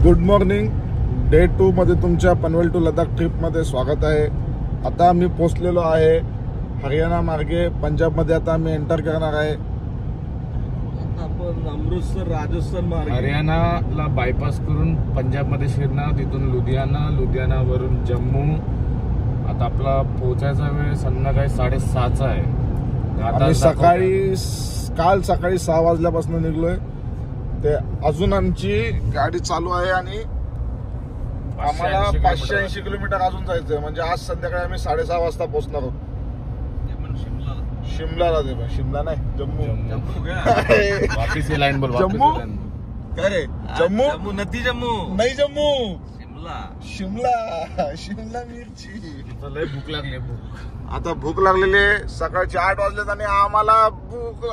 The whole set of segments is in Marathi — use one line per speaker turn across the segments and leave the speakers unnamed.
Good morning. डे 2 मध्ये तुमच्या पनवेल टू लडाख ट्रिपमध्ये स्वागत आहे. आता आम्ही पोहोचलेलो आहे हरियाणा मार्गे पंजाबमध्ये. आता आम्ही एंटर करणार आहे.
आता आपण अमृतसर राजस्थान मार्गे
हरियाणाला बायपास करून पंजाबमध्ये शिरणार, तिथून लुधियानावरून जम्मू. आता आपला पोहोचायचा वेळ संध्याकाळी 6:30 आहे.
आम्ही काल सकाळी 6 वाजल्यापासून निघलोय. ते अजून आमची गाडी चालू आहे आणि आम्हाला 580 किलोमीटर अजून जायचंय. म्हणजे आज संध्याकाळी आम्ही 6:30 वाजता पोहोचणार आहोत शिमलाला. शिमला नाही, जम्मू.
वापिस लाईन बोल.
जम्मू काय रे? जम्मू
नती जम्मू
नाही, जम्मू
शिमला
शिमला मिरची.
लय भूक लागली.
आता भूक लागलेली आहे. सकाळचे 8 वाजलेत आणि आम्हाला भूक.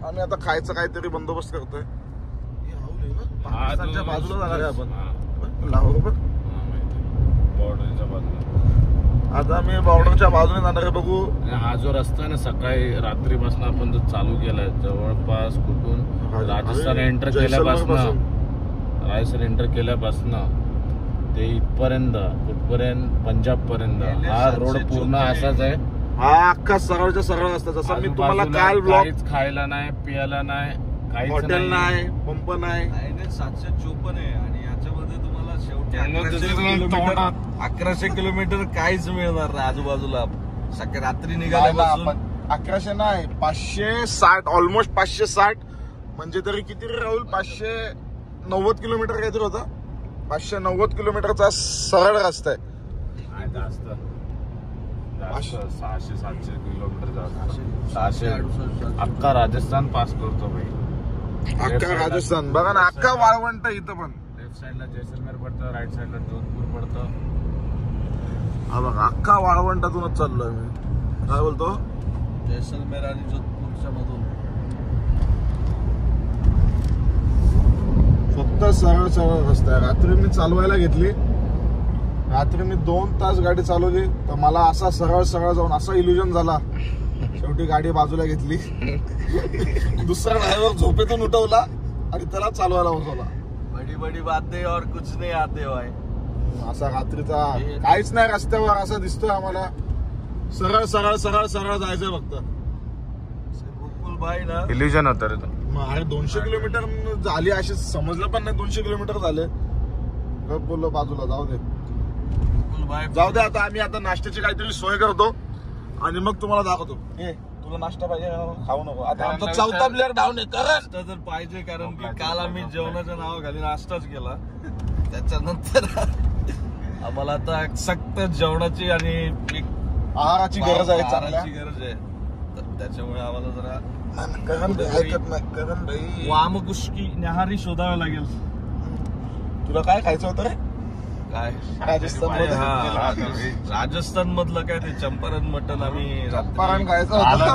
आम्ही आता खायचं काहीतरी बंदोबस्त करतोय. पाकिस्तानच्या बाजूला जाणार आहे आपण. लाहोर बघ,
बॉर्डरच्या बाजूला.
आता आम्ही बॉर्डरच्या बाजूने जाणार आहे. बघू
हा जो रस्ता आहे ना, सकाळी रात्रीपासून आपण जो चालू केलाय, जवळपास कुठून राजस्थान एंटर केल्यापासून ते इथपर्यंत कुठपर्यंत पंजाब पर्यंत हा रोड पूर्ण असाच आहे.
हा अख्खा सरळच्या सरळ असतं. जसं मी तुम्हाला काल
काहीच खायला नाही, पियाला नाही, काहीच
हॉटेल नाही, पंप नाही.
754 आहे आणि याच्यामध्ये तुम्हाला शेवटी 1100 किलोमीटर काहीच मिळणार नाही आजूबाजूला. रात्री निघाल्यापासून
1100 नाही, 560, ऑलमोस्ट 560. म्हणजे तरी किती राहुल? 590 किलोमीटर काहीतरी होता. 590 किलोमीटरचा सरळ रस्ता आहे.
600-700 किलोमीटर. 600 अख्खा राजस्थान पास करतो भाई.
अख्खा राजस्थान बघा ना, अख्खा वाळवंट इथं पण.
लेफ्ट साइडला जैसलमेर पडतं, राईट साइडला जोधपूर पडतं.
हा बघा, अख्खा वाळवंटातूनच चाललोय मी. काय बोलतो?
जैसलमेर आणि जोधपूरच्या मधून
फक्त सरळ सरळ रस्ता आहे. रात्री मी चालवायला घेतली. रात्री मी 2 तास गाडी चालवली तर मला असा सरळ सरळ जाऊन असा इल्युजन झाला. शेवटी गाडी बाजूला घेतली. दुसरा ड्रायव्हर झोपेतून उठवला आणि त्याला चालवायला बसवला.
बडी बडी बातें और कुछ नहीं आते भाई.
असा रात्रीचा काहीच नाही रस्त्यावर असं दिसतोय आम्हाला. सरळ सरळ सरळ सरळ जायचंय फक्त.
बिलकुल भाई ना,
इल्युजन होतं रे.
अरे 200 किलोमीटर झाली अशी समजलं पण नाही. 200 किलोमीटर झाले. बोललो बाजूला जाऊ दे, जाऊ दे. आता आम्ही आता नाश्त्याची काहीतरी सोय करतो आणि मग तुम्हाला दाखवतो. तुला नाश्ता पाहिजे? खाऊ नको. आता आमचा 4था प्लेअर डाऊन आहे.
नाश्ता तर पाहिजे, कारण की काल आम्ही जेवणाच्या नावाखाली नाश्ताच केला. त्याच्यानंतर आम्हाला आता सक्त जेवणाची आणि
आहाराची गरज आहे.
आहाराची गरज आहे. तर त्याच्यामुळे आम्हाला जरा
ऐकत नाही करण भाई.
वामकुष्की न्याहारी शोधावं लागेल.
तुला काय खायचं होतं रे?
काय राजस्थान मधलं काय ते चंपारण मटन आम्ही
चंपारण खायचं होतं.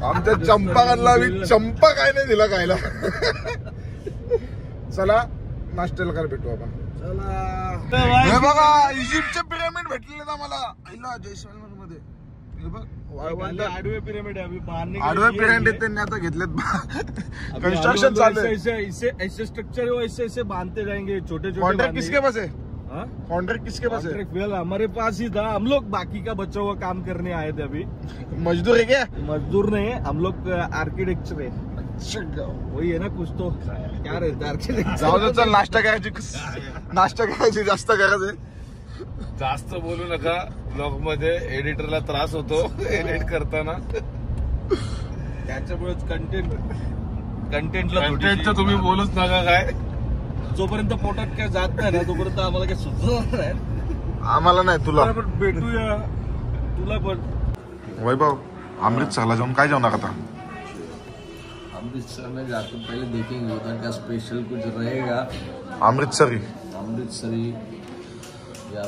आमच्या चंपारणला मी चंपा काय नाही दिला खायला. चला नाश्त्याला काय भेटू आपण. चला. हे बघा, इजिप्तचे पिरामिड भेटलेले ना मला जैसलमेर मध्ये.
आडवे पिरामिड आहे.
आडवे पिरामिड त्यांनी आता घेतलेत. कंस्ट्रक्शन चालू है.
ऐसे स्ट्रक्चर है, ऐसे ऐसे बांधते जाएंगे. छोटे छोटे.
कॉन्ट्रैक्ट किसके पास है? कॉन्ट्रैक्ट किसके पास है?
वेल हमारे पास ही था. हम लोग बाकी का बचा हुआ काम करने आए थे. अभी
मजदूर है क्या?
मजदूर नहीं है, हम लोग आर्किटेक्चर है. वही है ना कुछ तो. क्या रहता है आर्किटेक्चर.
जाऊ दे, चल नाश्ता करायची जास्त गरज आहे.
जास्त बोलू नका. ब्लॉग मध्ये एडिटरला त्रास होतो एडिट करताना.
त्याच्यामुळेच कंटेंटला
तुम्ही बोलूच नका. काय
जोपर्यंत पोटात काय जात नाही ना, तोपर्यंत आम्हाला काय सुचत नाही.
आम्हाला नाही, तुला
भेटूया. तुला पण
वैभव, अमृतसरला जाऊन काय जेवणार आता?
अमृतसर में जाकर पहले देखेंगे उधर का स्पेशल कुछ रहेगा. अमृतसरी या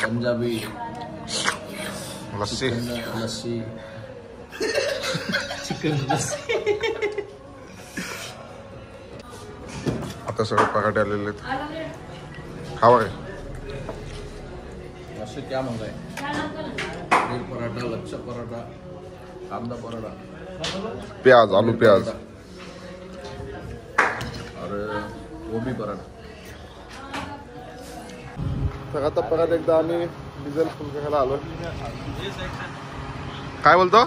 पंजाबी
लस्सी
चिकन लस्सी.
आता सगळे पराठे आलेले आहेत. खावा काय?
असं क्या मांगाय? पनीर पराठा, लच्छा पराठा, कांदा पराठा,
प्याज, आलू प्याज
और गोबी पराठा.
तर आता परत एकदा आम्ही डिझेल फुल करायला आलो. काय बोलतो?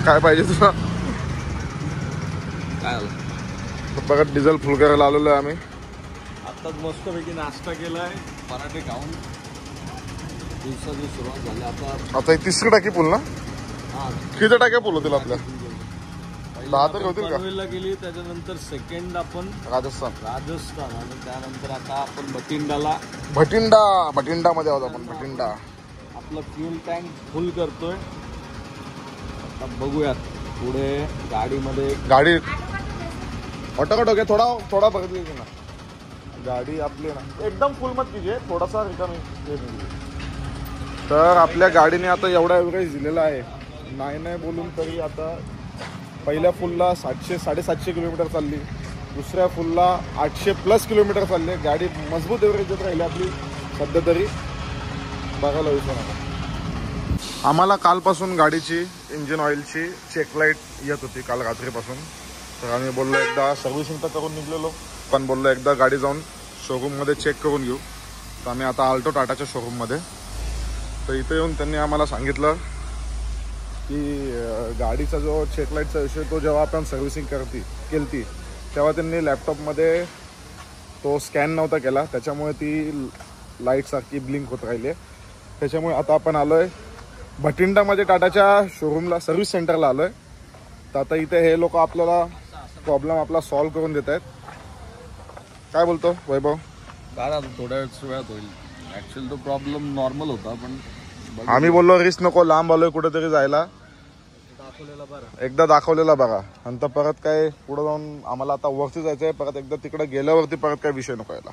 काय पाहिजे तुला?
काय आलं?
परत डिझेल फुल करायला आलेलो आहे आम्ही.
आत्ताच मस्तपैकी नाश्ता केलाय, पराठे खाऊन दिवसाची सुरुवात झाली.
आता ही तिसरी टाकी फुल ना? किती टाक्या फुल होतील आपल्या? 10 तरी होतील का?
पनवेलला गेली, त्याच्यानंतर सेकंड आपण
राजस्थान
आणि त्यानंतर आता आपण
भटिंडा मध्ये आहोत आपण. भटिंडा
आपलं फ्यूल टँक फुल करतोय. आता बघूयात पुढे गाडीमध्ये.
गाडी ऑटोकट घ्या, थोडा बघितली ना गाडी आपली ना एकदम फुल मत कीजिए, थोडासा रिकामी. तर आपल्या गाडीने आता एवढा एव्हरेज दिलेला आहे, नाही बोलून तरी आता पहिल्या फुलला 700-750 किलोमीटर चालली, दुसऱ्या फुलला 800+ किलोमीटर चालले. गाडी मजबूत एव्हरेज देत राहिली आपली सध्या तरी, बघायला विचार. आम्हाला कालपासून गाडीची इंजिन ऑइलची चेकलाईट येत होती, काल रात्रीपासून. तर आम्ही बोललो एकदा सर्व्हिसिंग तर करून निघलेलो, पण बोललो एकदा गाडी जाऊन शोरूममध्ये चेक करून घेऊ. तर आम्ही आता आल्टो टाटाच्या शोरूममध्ये. तर इथे येऊन त्यांनी आम्हाला सांगितलं की गाडीचा जो चेकलाईटचा विषय, तो जेव्हा आपण सर्व्हिसिंग केली तेव्हा त्यांनी लॅपटॉपमध्ये तो स्कॅन नव्हता केला, त्याच्यामुळे ती लाईटसारखी ब्लिंक होत राहिली. त्याच्यामुळे आता आपण आलो आहे भटिंडामध्ये टाटाच्या शोरूमला, सर्व्हिस सेंटरला आलो आहे. तर आता इथे हे लोक आपल्याला प्रॉब्लेम आपला सॉल्व्ह करून देत आहेत. काय बोलतो वैभव?
काय थोड्या वेळात होईल. ॲक्च्युअली तो प्रॉब्लेम नॉर्मल होता, पण
आम्ही बोललो रिस्क नको, लांब आलोय कुठेतरी जायला, एकदा दाखवलेला बघा. नंतर परत काय पुढे जाऊन आम्हाला आता वरती जायचंय, परत एकदा तिकडे गेल्यावरती परत काय विषय नको यायला.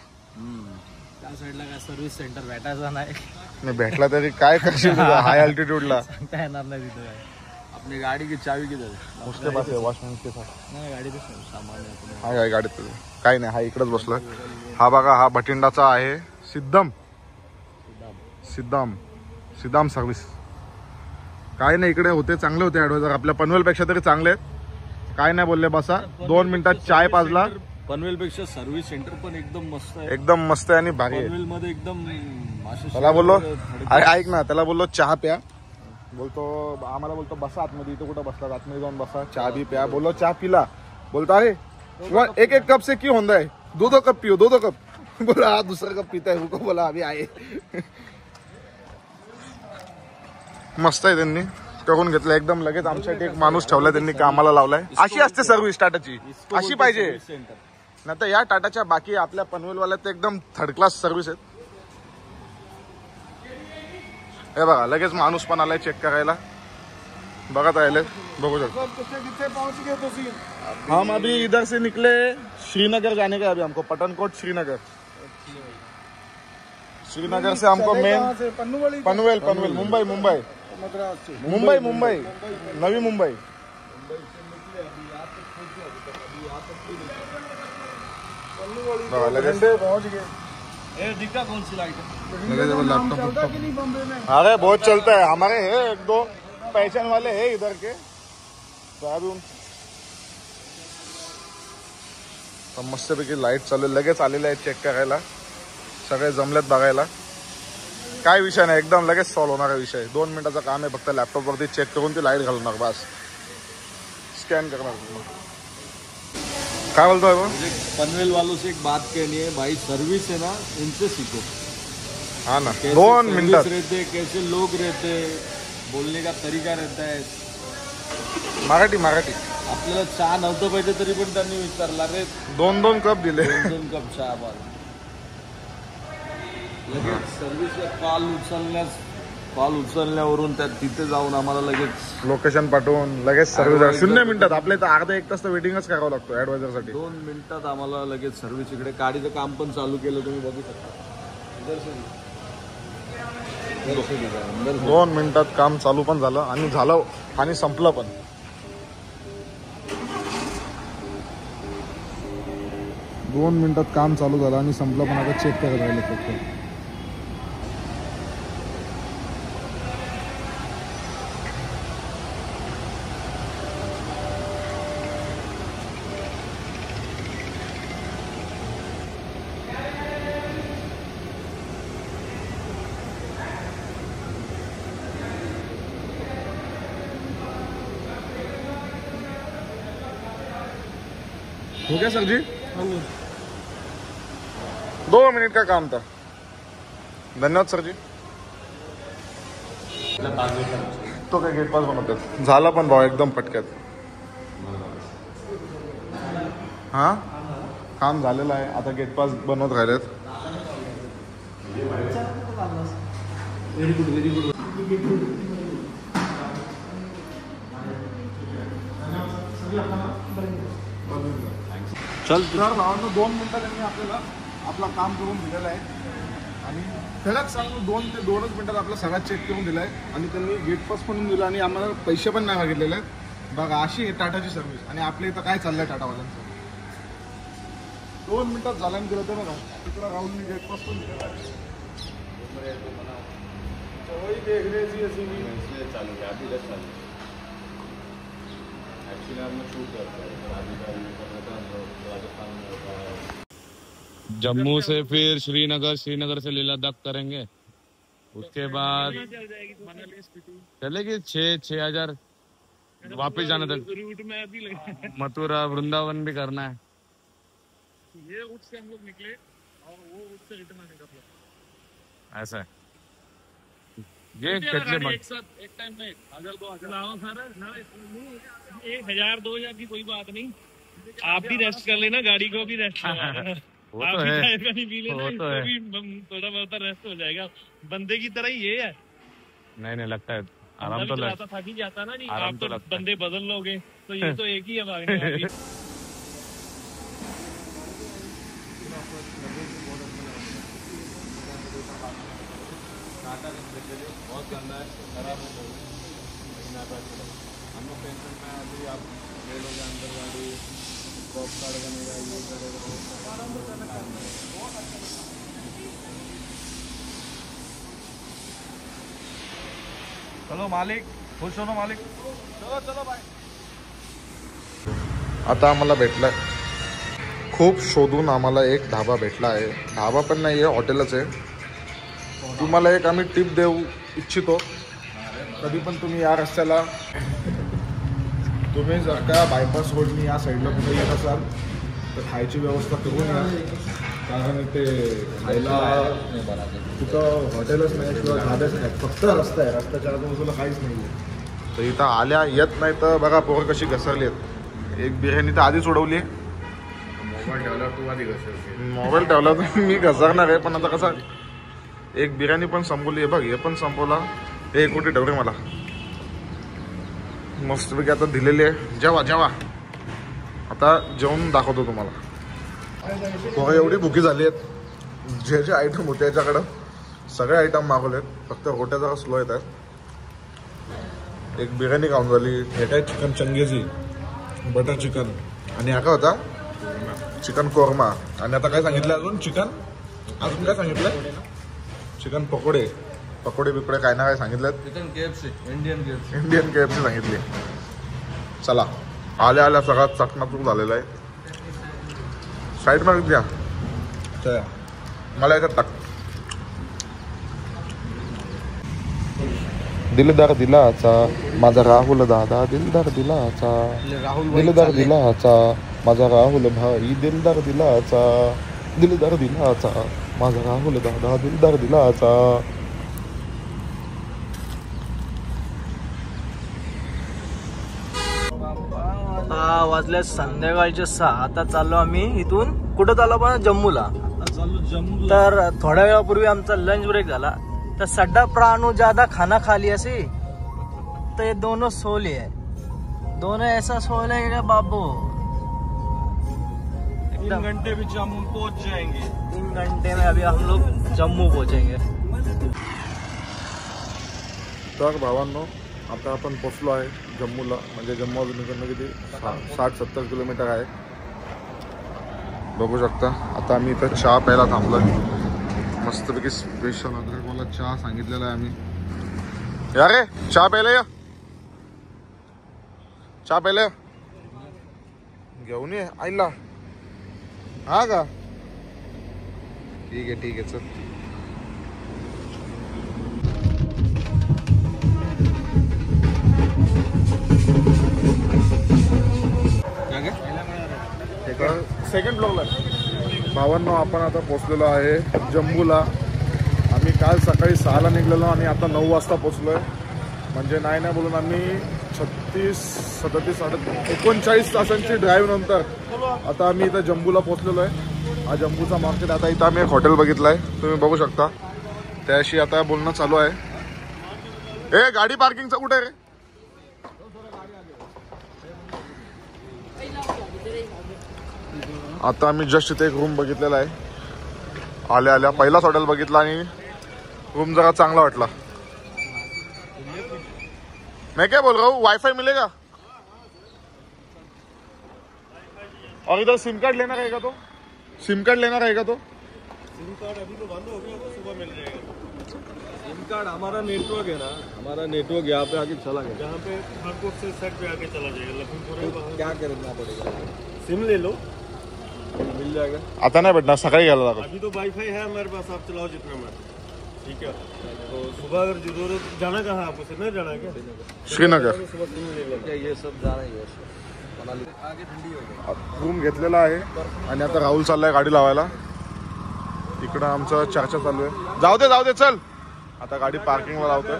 त्या साईडला काय सर्व्हिस सेंटर भेटायचा नाही,
भेटला तरी काय करशील हाय अल्टिट्यूडला?
सांगता येणार नाही तिथं काय.
अपनी गाडी की चावी किधर है?
उसके पास है, वॉचमैन के साथ.
नाही गाडीत सामान आहे आपलं.
हाय गाडीत काही नाही, हा इकडेच बसलोय. हा बघा, हा भटिंडाचा आहे सिद्धाम सर्व्हिस. काय नाही, इकडे होते चांगले होते ॲडवायझर, आपल्या पनवेलपेक्षा तरी चांगले आहेत. काय नाही बोलले, बसा 2 मिनिटात चाय पाजला.
पनवेलपेक्षा सर्व्हिस सेंटर पण एकदम मस्त आहे,
एकदम मस्त आहे आणि भारी आहे.
पनवेल मध्ये एकदम.
त्याला बोललो ऐक ना, त्याला बोललो चहा प्या, बोलतो आम्हाला बोलतो बसा आतमध्ये. इथं कुठं बसला, आतमध्ये जाऊन बसा, चहा भी प्या. बोललो चहा पिला, बोलता आहे एक कप से क्यों होता है, 2 कप पियो, 2 कप. बोला हा दुसरा कप पिता है, रुको बोला अभी आहे. मस्त आहे, त्यांनी करून घेतलं एकदम लगेच. आमच्यासाठी एक माणूस ठेवला त्यांनी, कामाला लावलाय. अशी असते सर्व्हिस टाटाची, अशी पाहिजे. नाही तर या टाटाच्या बाकी आपल्या पनवेलवाल्यात एकदम थर्ड क्लास सर्व्हिस आहेत. हे बघा, लगेच माणूस पण आलाय चेक करायला, बघत राहिले, बघू शकतो. हम अभी इधर से निकले, श्रीनगर जाने का. अभी हमको पठानकोट श्रीनगर से हमको मेन पनवेल मुंबई नवी मुंबई.
कौन सी लाइट है?
अरे बहुत चलता है, हमारे है 1-2 पहचान वाले है इधर के. मस्तपैकी लाईट चालू, लगेच आलेले आहेत चेक करायला, सगळे जमलेत बघायला. काय विषय नाही, एकदम लगेच सॉल्व्ह होणारा विषय. 2 मिनिटाचं काम आहे, फक्त लॅपटॉप वरती चेक करून ती लाईट घालणार, बस स्कॅन करणार. काय बोलतोय
पनवेल वालों से एक बात कहनी है भाई, सर्विस है ना, इनसे सीखो.
हाँ ना, 2 मिनिटात
रहते, कैसे लोग रहते, बोलने का तरीका रहता है.
मराठी
आपल्याला चहा नव्हतं पाहिजे तरी पण त्यांनी विचारला, रे
2 कप दिले,
2 कप चहा पाहिजे. लगेच सर्व्हिसला कॉल उचलण्यावरून त्या तिथे जाऊन आम्हाला लगेच
लोकेशन पाठवून लगेच सर्व्हिस 0 मिनिटात. आपल्या इथं अर्धा 1 तास तर वेटिंगच करावं लागतो ऍडवायझर साठी.
2 मिनिटात आम्हाला लगेच सर्व्हिस. इकडे गाडीचं काम पण चालू केलं, तुम्ही बघू शकता.
2 मिनिटात काम चालू पण झालं आणि संपलं पण. दोन मिनिटात काम चालू झालं आणि संपलं पण. आता चेक करत राहिले फक्त. हो गया सर जी, 2 मिनट का काम था. धन्यवाद सर जी. तो काय गेट पास बनवतात, झाला पण भाऊ एकदम पटक्यात. हा काम झालेलं आहे, आता गेट पास बनवत राहिलेत.
चल
तर भावांनो 2 मिनिटं त्यांनी आपल्याला आपला काम करून दिलेलं आहे आणि खरंच सांगू 2 ते 2च मिनिटात आपला सगळा चेक करून दिला आहे आणि त्यांनी गेट पास पण दिला आणि आम्हाला पैसे पण नाही मागितलेले आहेत. बघा अशी आहे टाटाची सर्व्हिस. आणि आपल्या इथं काय चाललंय टाटावाल्यांचं. 2 मिनिटात झाला आणि दिलं तर बघा तिकडं राहुलनी गेट पास पण दिलेला आहे. वही देख रहे थे ऐसी भी
चालू है अभी जस्ट चालू एक्चुअली हम शूट करते हैं अभी का राजस्थान में जम्मू से फिर श्रीनगर, श्रीनगर से लेह लद्दाख करेंगे. उसके बाद चलेगी 6,000 वापस जाना था. रूट में अभी मथुरा वृंदावन भी करना है. ये रूट से हम लोग निकले और वो रूट से रिटर्न आने का प्लान ऐसा है. ये कितने एक साथ एक टाइम में 1,000-2,000 1,000 2,000 की कोई बात नहीं. आप भी रेस्ट कर लेना, गाड़ी को भी रेस्ट वो तो है, वो तो है. थोड़ा बहुत रेस्ट हो जाएगा. बंदे की तरह ही ये है. नहीं लगता है आराम तो लगता. थक ही जाता ना. नहीं आप तो बंदे बदल लोगे तो ये तो एक ही है भागने. बहुत गंदा है, खराब हो गई. हम लोग टेंशन में अभी आप ले लोगे अंदर गाड़ी, ड्रॉप कार्ड बनेगा, ये करेगा.
चलो मालिक, खुश हो ना मालिक. चलो चलो बाय.
आता आम्हाला भेटलाय, खूप शोधून आम्हाला एक ढाबा भेटला आहे. ढाबा पण नाही आहे, हॉटेलच आहे. तुम्हाला एक आम्ही टिप देऊ इच्छितो. कधी पण तुम्ही या रस्त्याला तुम्ही जर का बायपास रोडनी या साईडला कुठे येत असाल तर खायची व्यवस्था करून या. कारण ते खायला कुठं हॉटेलच नाही किंवा ढाब्याच नाही, फक्त रस्ता आहे. रस्त्याच्या आजूबाजूला काहीच नाही आहे. तर इथं आल्या येत नाही तर बघा पोरं कशी घसरली आहेत. एक बिर्याणी तर आधीच उडवली आहे.
मोबाईल ठेवल्यावर तू आधी घसरशील.
मोबाईल ठेवला तर मी घसरणार आहे, पण आता कसं एक बिर्याणी पण संपवली आहे बघ. हे पण संपवला. हे कुठे ठेवले मला मस्तपैकी आता दिलेली आहे. जेवा जेवा, आता जेवण दाखवतो तुम्हाला. पोरं एवढी भुकी झाली आहेत, जे जे आयटम होते याच्याकडं सगळे आयटम मागवलेत, फक्त रोट्या जरा स्लो येत आहेत. एक बिर्याणी खाऊन झाली. हे काय चिकन चंगेजी, बटर चिकन, आणि हा काय होता चिकन कोरमा. आणि आता काय सांगितलं अजून अजून काय सांगितलं चिकन पकोडे. पकोडे बिकोडे काय ना काय सांगितलं.
चिकन KFC,
इंडियन KFC सांगितली. चला आल्या आल्या सगळा चकनाचूक झालेला आहे. साईड मध्ये द्या, मला याच्यात टाक. दिलदार दिलाचा माझा राहुल दादा, दिलदार दिलाचा, दिलदार दिलाचा माझा राहुल भाई, दिलदार दिलाचा, दिलदार दिलाचा माझा राहुल दादा, दिलदार दिलाचा.
आता वाजल्या संध्याकाळचे 6. आता चाललो आम्ही इथून. कुठं चाललो पण जम्मूला. तर थोड्या वेळापूर्वी आमचा लंच ब्रेक झाला. तर सड्डा प्राणू ज्यादा खाना खा लिया सी. तो ये दोनों सो लिए, दोनों ऐसा सो लेगा बाबू.
3 घंटे में जम्मू पहुंच जाएंगे.
3 घंटे में अभी हम लोग जम्मू पहुंचेंगे.
तर भावांनो आता आपण पोचलो आहे जम्मूला. म्हणजे जम्मू अजून इकडनं किती 60-70 किलोमीटर आहे, बघू शकता. आता आम्ही इथं चहा प्यायला थांबलो आहे. मस्तपैकी स्पेशल अद्रक मला चहा सांगितलेला आहे आम्ही. या रे चहा प्यायला या, चहा प्यायला या. घेऊन ये आईला. हा का, ठीक आहे ठीक आहे चल. सेकंड फ्लोअरला. भावांनो, आपण आता पोहोचलेलो आहे जम्बूला. आम्ही काल सकाळी 6ला निघलेलो आणि आता 9 वाजता पोहोचलोय. म्हणजे नाही बोलून आम्ही 39 तासांची ड्राईव्ह नंतर आता आम्ही इथं जम्बूला पोहोचलेलो आहे. हा जम्बूचा मार्केट. आता इथं आम्ही एक हॉटेल बघितलं आहे, तुम्ही बघू शकता. त्याशी आता बोलणं चालू आहे. ए, गाडी पार्किंगचं कुठे रे? आता आम्ही जस्ट इथे एक रूम बघितलेला आहे. आल्या पहिलाच हॉटेल बघितला आणि रूम जरा चांगला वाटला. मैं क्या बोल रहा हूँ, वाईफाई मिलेगा? और इधर सिम कार्ड लेना रहेगा तो? सिम कार्ड लेना रहेगा तो?
सिम कार्ड अभी तो बंद हो गया, तो सुबह मिल जाएगा. सिम कार्ड हमारा नेटवर्क है ना, हमारा नेटवर्क यहाँ पे आके चला गया. यहाँ पे खानपुर से साइड पे आके चला जाएगा. लखनपुर क्या करना पड़ेगा? सिम ले लो, मिल जाएगा.
आता नाही भेटणार, सकाळी घ्यायला लागेल.
अभी तो वाईफाई है हमारे पास, आप चलाओ जितना मर्जी. ठीक है. तो सुबह अगर जरूरत जाना कहाँ आपको? श्रीनगर जाना है क्या?
श्रीनगर.
सुबह सिम ले लो. ये सब जाना ही है. आगे ठंडी हो गई.
रूम घेतलेला आहे आणि आता राहुल चाललाय गाडी लावायला. इकडं आमचं चर्चा चालू आहे. जाऊ दे चल. आता गाडी पार्किंगला लावतोय.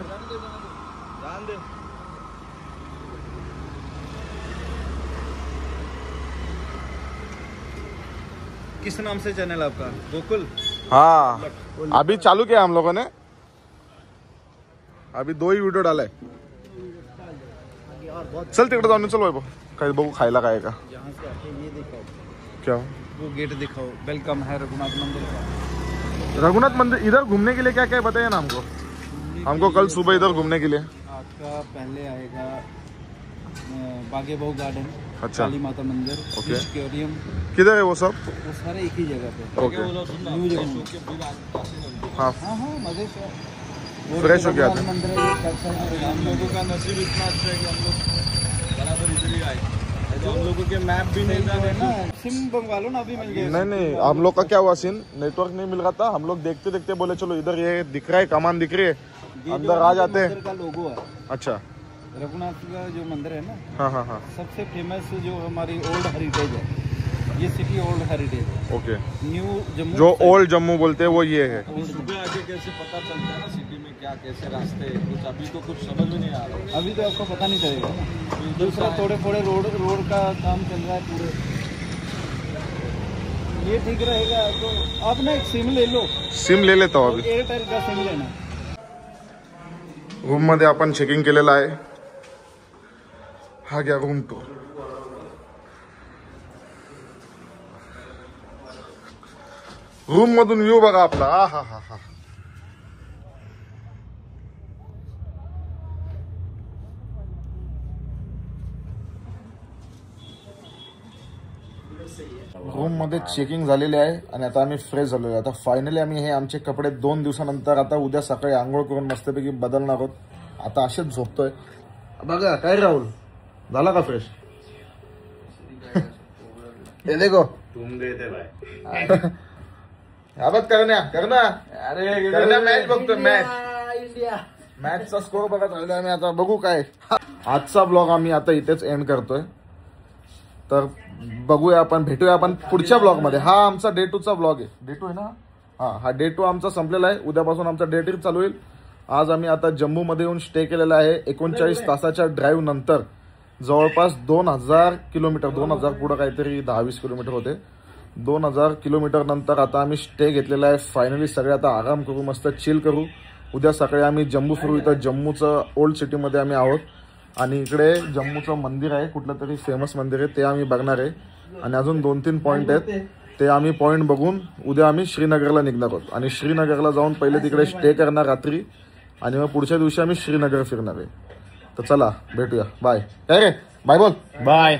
किस नाम से चैनल आपका? गोकुल.
हाँ, अभी चालू किया हम लोगों ने. अभी 2 ही वीडियो डालाय. चल तिकडे जाऊन चल वैभव, काही बघू खायला काय का.
यहाँ से आके ये दिखाओ,
क्या
वो गेट दिखाओ. वेलकम है रघुनाथ मंदिर का.
रघुनाथ मंदिर. इधर घूमने के लिए क्या क्या बताइए ना हमको कल सुबह इधर घूमने के लिए.
आपका पहले आएगा बागे बहु गार्डन.
अच्छा.
काली माता मंदिर.
ओके.
एक्वेरियम.
किधर है वो सब?
वो सारे एक ही जगह पे.
ओके.
न्यू जगह.
हाँ,
हाँ मजे से
फ्रेश हो गया था.
मंदिर है. हम लोगों का नसीब इतना अच्छा है कि हम लोग बराबर इधर ही आए. हम लोगों के मैप भी नहीं जाने ना. सिम मंगवा लो ना, अभी मिल गया.
नहीं, हम लोग का क्या हुआ सीन, नेटवर्क नहीं मिल रहा था. हम लोग देखते देखते बोले चलो इधर ये दिख रहा है, कमान दिख रही है, अंदर आ जाते हैं.
का लोगो है.
अच्छा.
रघुनाथ का जो मंदिर है ना,
हाँ.
सबसे फेमस जो हमारी ओल्ड हेरिटेज है. ये सिटी ओल्ड हेरिटेज है.
ओके.
न्यू जम्मू
जो ओल्ड जम्मू बोलते हैं वो ये है.
सुबह आके कैसे पता चलता है ना सिटी में क्या कैसे रास्ते कुछ अभी तो कुछ समझ में नहीं आ रहा. अभी तो आपको पता नहीं चलेगा ना. दूसरा थोड़े रोड का काम चल रहा है पूरे. ये ठीक रहेगा. तो आप ना एक सिम ले लो.
सिम ले लेता हूँ अभी.
एयरटेल का सिम लेना.
रूम मध्ये आपण चेकिंग केलेलं आहे. हा घ्या रूम टूर. रूम मधून व्ह्यू बघा आपला. हा. रूम मध्ये चेकिंग झालेले आहे आणि आता आम्ही फ्रेश झालो आहे. आता फायनली आम्ही हे आमचे कपडे 2 दिवसानंतर आता उद्या सकाळी आंघोळ करून मस्तपैकी बदलणार आहोत. आता असेच झोपतोय बघा. काय राहुल झाला का फ्रेश? हे देखो
तुम देते भाई.
बघ करण्या मॅच बघतोय. मॅचचा स्कोर बघत राहिला आम्ही. आता बघू काय. आजचा ब्लॉग आम्ही आता इथेच एंड करतोय. तर बघूया आपण, भेटूया आपण पुढच्या ब्लॉग मध्ये. हा आमचा डे 2चा ब्लॉग आहे. डे 2 आहे ना. हा डे 2 आमचा संपलेला आहे. उद्यापासून आमचा डे 3 चालू होईल. आज आम्ही आता जम्मू मध्ये येऊन स्टे केलेला आहे. 39 तासाच्या ड्राईव्ह नंतर जवळपास 2000 किलोमीटर, 2000 पुढे काहीतरी 10-20 किलोमीटर होते. 2000 किलोमीटर नंतर आता आम्ही स्टे घेतलेला आहे. फायनली सगळे आता आराम करू, मस्त चिल करू. उद्या सकाळी आम्ही जम्मू फिरू. इथं जम्मूचं ओल्ड सिटीमध्ये आम्ही आहोत आणि इकडे जम्मूचं मंदिर आहे, कुठलं तरी फेमस मंदिर आहे, ते आम्ही बघणार आहे. आणि अजून 2-3 पॉईंट आहेत, ते आम्ही पॉईंट बघून उद्या आम्ही श्रीनगरला निघणार आहोत. आणि श्रीनगरला जाऊन पहिले तिकडे स्टे करणार रात्री आणि मग पुढच्या दिवशी आम्ही श्रीनगर फिरणार आहे. तर चला भेटूया. बाय. काय रे बाय बोल.
बाय.